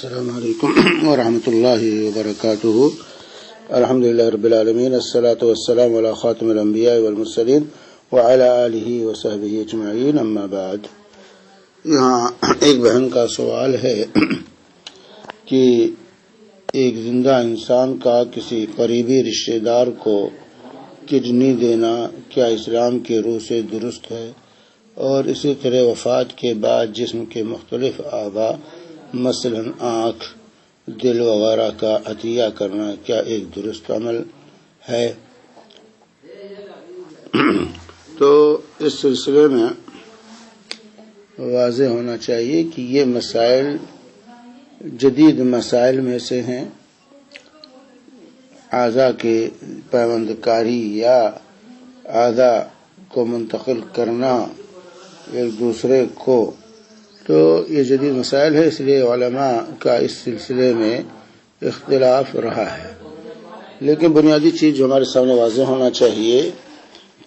السلام علیکم ورحمۃ اللہ وبرکاتہ۔ الحمدللہ رب العالمین، الصلاۃ والسلام علی خاتم الانبیاء والمرسلین وعلی آلہ وصحبہ اجمعین، اما بعد۔ یہاں ایک بہن کا سوال ہے کہ ایک زندہ انسان کا کسی قریبی رشتہ دار کو کڈنی دینا کیا اسلام کے روح سے درست ہے؟ اور اسی طرح وفات کے بعد جسم کے مختلف اعضاء مثلا آنکھ، دل وغیرہ کا عطیہ کرنا کیا ایک درست عمل ہے؟ تو اس سلسلے میں واضح ہونا چاہیے کہ یہ مسائل جدید مسائل میں سے ہیں۔ اعضاء کے پیوند کاری یا اعضاء کو منتقل کرنا ایک دوسرے کو، تو یہ جدید مسائل ہے، اس لیے علماء کا اس سلسلے میں اختلاف رہا ہے۔ لیکن بنیادی چیز جو ہمارے سامنے واضح ہونا چاہیے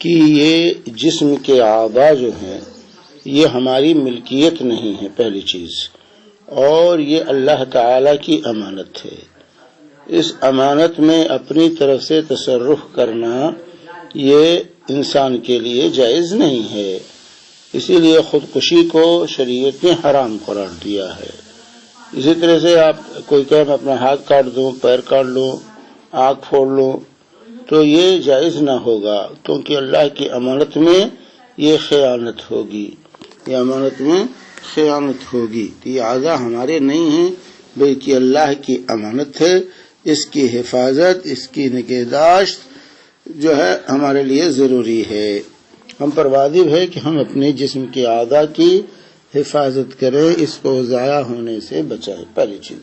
کہ یہ جسم کے اعضاء جو ہیں یہ ہماری ملکیت نہیں ہے، پہلی چیز، اور یہ اللہ تعالی کی امانت ہے۔ اس امانت میں اپنی طرف سے تصرف کرنا یہ انسان کے لیے جائز نہیں ہے، اسی لیے خودکشی کو شریعت نے حرام قرار دیا ہے۔ اسی طرح سے آپ کوئی کہ میں اپنا ہاتھ کاٹ دوں، پیر کاٹ لوں، آنکھ پھوڑ لوں، تو یہ جائز نہ ہوگا، کیونکہ اللہ کی امانت میں یہ خیانت ہوگی، یہ امانت میں خیانت ہوگی۔ تو یہ اعضاء ہمارے نہیں ہیں بلکہ اللہ کی امانت ہے، اس کی حفاظت، اس کی نگہداشت جو ہے ہمارے لیے ضروری ہے۔ ہم پر واجب ہے کہ ہم اپنے جسم کے اعضاء کی حفاظت کریں، اس کو ضائع ہونے سے بچائیں، پہلی چیز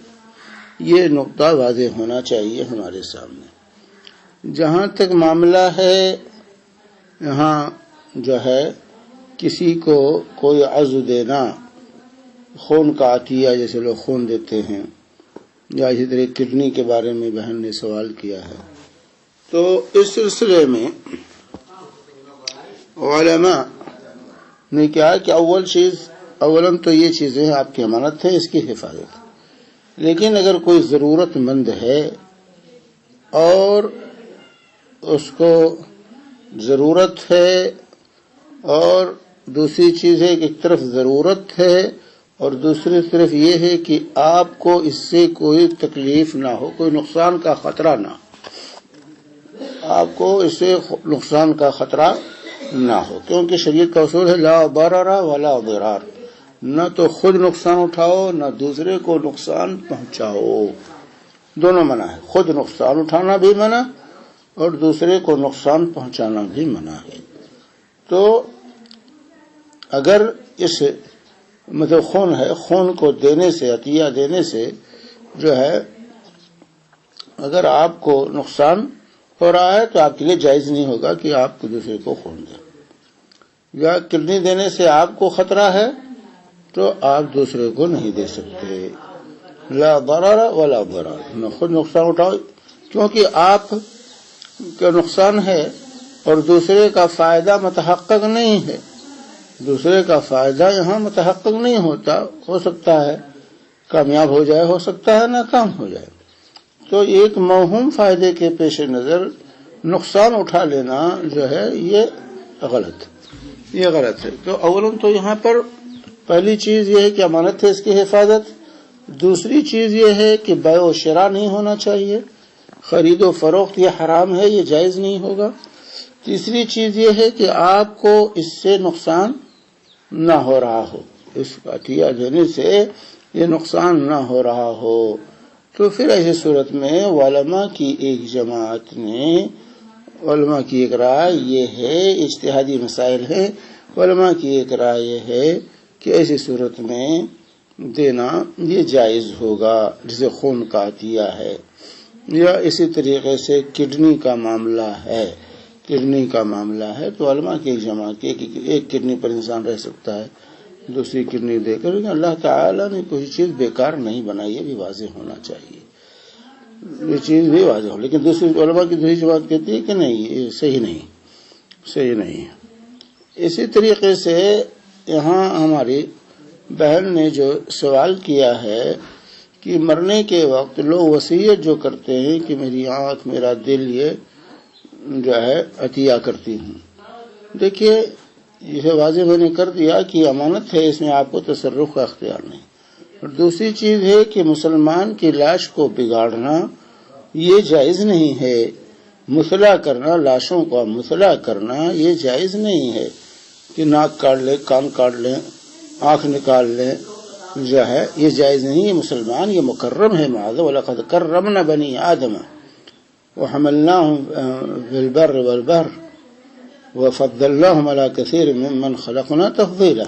یہ نقطہ واضح ہونا چاہیے ہمارے سامنے۔ جہاں تک معاملہ ہے یہاں جو ہے کسی کو کوئی عضو دینا، خون کا عطیہ جیسے لوگ خون دیتے ہیں، یا اسی طرح کڈنی کے بارے میں بہن نے سوال کیا ہے، تو اس سلسلے میں علماء نے کہا کہ اولاً تو یہ چیزیں آپ کی امانت ہے، اس کی حفاظت، لیکن اگر کوئی ضرورت مند ہے اور اس کو ضرورت ہے، اور دوسری چیز ہے کہ ایک طرف ضرورت ہے اور دوسری طرف یہ ہے کہ آپ کو اس سے کوئی تکلیف نہ ہو، کوئی نقصان کا خطرہ نہ ہو، آپ کو اس سے نقصان کا خطرہ نہ ہو، کیونکہ شریعت کا اصول ہے لا ضرر ولا ضرار، نہ تو خود نقصان اٹھاؤ نہ دوسرے کو نقصان پہنچاؤ، دونوں منع ہے، خود نقصان اٹھانا بھی منع اور دوسرے کو نقصان پہنچانا بھی منع ہے۔ تو اگر اس مطلب خون ہے، خون کو دینے سے، عطیہ دینے سے جو ہے اگر آپ کو نقصان ہو رہا ہے تو آپ کے لیے جائز نہیں ہوگا کہ آپ دوسرے کو خون دیں، یا کڈنی دینے سے آپ کو خطرہ ہے تو آپ دوسرے کو نہیں دے سکتے۔ لا ضرر ولا ضرار، نہ خود نقصان اٹھاؤ، کیونکہ آپ کا نقصان ہے اور دوسرے کا فائدہ متحقق نہیں ہے، دوسرے کا فائدہ یہاں متحقق نہیں ہوتا، ہو سکتا ہے کامیاب ہو جائے، ہو سکتا ہے ناکام ہو جائے، تو ایک موہوم فائدے کے پیش نظر نقصان اٹھا لینا جو ہے یہ غلط ہے۔ تو اولاً تو یہاں پر پہلی چیز یہ ہے کہ امانت ہے، اس کی حفاظت۔ دوسری چیز یہ ہے کہ بیع و شراء نہیں ہونا چاہیے، خرید و فروخت یہ حرام ہے، یہ جائز نہیں ہوگا۔ تیسری چیز یہ ہے کہ آپ کو اس سے نقصان نہ ہو رہا ہو، اس عطیہ دینے سے یہ نقصان نہ ہو رہا ہو، تو پھر ایسی صورت میں علماء کی ایک جماعت نے، علماء کی ایک رائے یہ ہے، اجتہادی مسائل ہیں، علماء کی ایک رائے یہ ہے کہ ایسی صورت میں دینا یہ جائز ہوگا، جسے خون کا عطیہ ہے، یا اسی طریقے سے کڈنی کا معاملہ ہے، تو علماء کی ایک جماعت ایک کڈنی پر انسان رہ سکتا ہے، دوسری کڈنی دے کر، لیکن اللہ تعالیٰ نے کوئی چیز بیکار نہیں بنائی، یہ بھی واضح ہونا چاہیے، یہ چیز بھی واضح ہو۔ لیکن دوسری علماء کی دوسری جماعت کہتی ہے کہ نہیں، یہ صحیح نہیں۔ اسی طریقے سے یہاں ہماری بہن نے جو سوال کیا ہے کہ مرنے کے وقت لوگ وصیت جو کرتے ہیں کہ میری آنکھ میرا دل یہ جو ہے عطیہ کرتی ہوں. دیکھیے یہ واضح میں نے کر دیا کہ امانت ہے، اس میں آپ کو تصرف کا اختیار نہیں. اور دوسری چیز ہے کہ مسلمان کی لاش کو بگاڑنا یہ جائز نہیں ہے. مثلا کرنا، لاشوں کا مثلا کرنا یہ جائز نہیں ہے کہ ناک کاٹ لیں، کان کاٹ لیں، آنکھ نکال لیں، جو ہے یہ جائز نہیں ہے. مسلمان یہ مکرم ہے. معاذ وَلَقَدْ كَرَّمْنَا بَنِي آدَمَ وَحَمَلْنَاهُمْ فِي الْبَرِّ وَالْبَحْرِ وَفَضَّلْنَاهُمْ عَلَى كَثِيرٍ مِّمَّنْ خَلَقْنَا تَفْضِيلًا.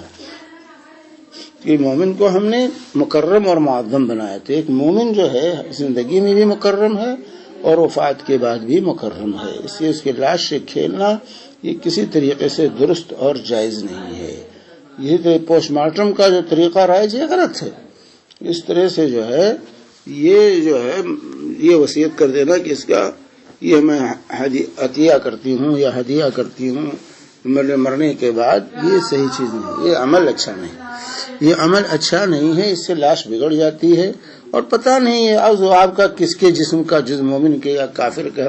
کہ مومن کو ہم نے مکرم اور معظم بنایا تھا. ایک مومن جو ہے زندگی میں بھی مکرم ہے اور وفات کے بعد بھی مکرم ہے. اس لیے اس کی لاش سے کھیلنا یہ کسی طریقے سے درست اور جائز نہیں ہے. یہ تو پوسٹ مارٹم کا جو طریقہ رائج ہے غلط ہے. اس طرح سے جو ہے یہ وصیت کر دینا کہ اس کا یہ میں عطیہ کرتی ہوں یا ہدیہ کرتی ہوں میرے مرنے کے بعد، یہ صحیح چیز نہیں. یہ عمل اچھا نہیں، یہ عمل اچھا نہیں ہے. اس سے لاش بگڑ جاتی ہے اور پتہ نہیں ہے آپ کا کس کے جسم کا جسم، مومن کے یا کافر کا،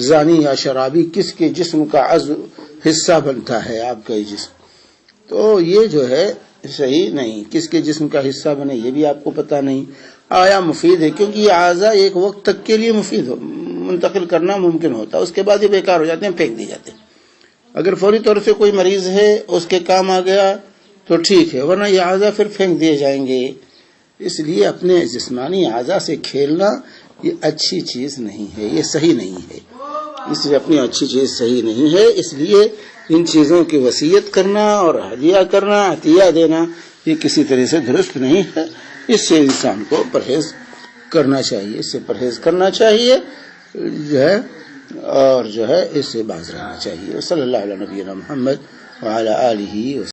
زانی یا شرابی، کس کے جسم کا عضو حصہ بنتا ہے آپ کا یہ جسم. تو یہ جو ہے صحیح نہیں. کس کے جسم کا حصہ بنے یہ بھی آپ کو پتہ نہیں. آیا مفید ہے، کیونکہ یہ اعضاء ایک وقت تک کے لیے مفید ہو منتقل کرنا ممکن ہوتا ہے، اس کے بعد یہ بیکار ہو جاتے ہیں، پھینک دی جاتے ہیں. اگر فوری طور سے کوئی مریض ہے اس کے کام آ گیا تو ٹھیک ہے، ورنہ یہ اعضاء پھر پھینک دیے جائیں گے. اس لیے اپنے جسمانی اعضاء سے کھیلنا یہ اچھی چیز نہیں ہے، یہ صحیح نہیں ہے. اس لیے اپنی اچھی چیز صحیح نہیں ہے. اس لیے ان چیزوں کی وصیت کرنا اور ہدیہ کرنا، عطیہ دینا یہ کسی طرح سے درست نہیں ہے. اس سے انسان کو پرہیز کرنا چاہیے، اس سے پرہیز کرنا چاہیے جو ہے، اور جو ہے اس سے باز رہنا چاہیے. صلی اللہ علیہ نبینا محمد وعلی آلہ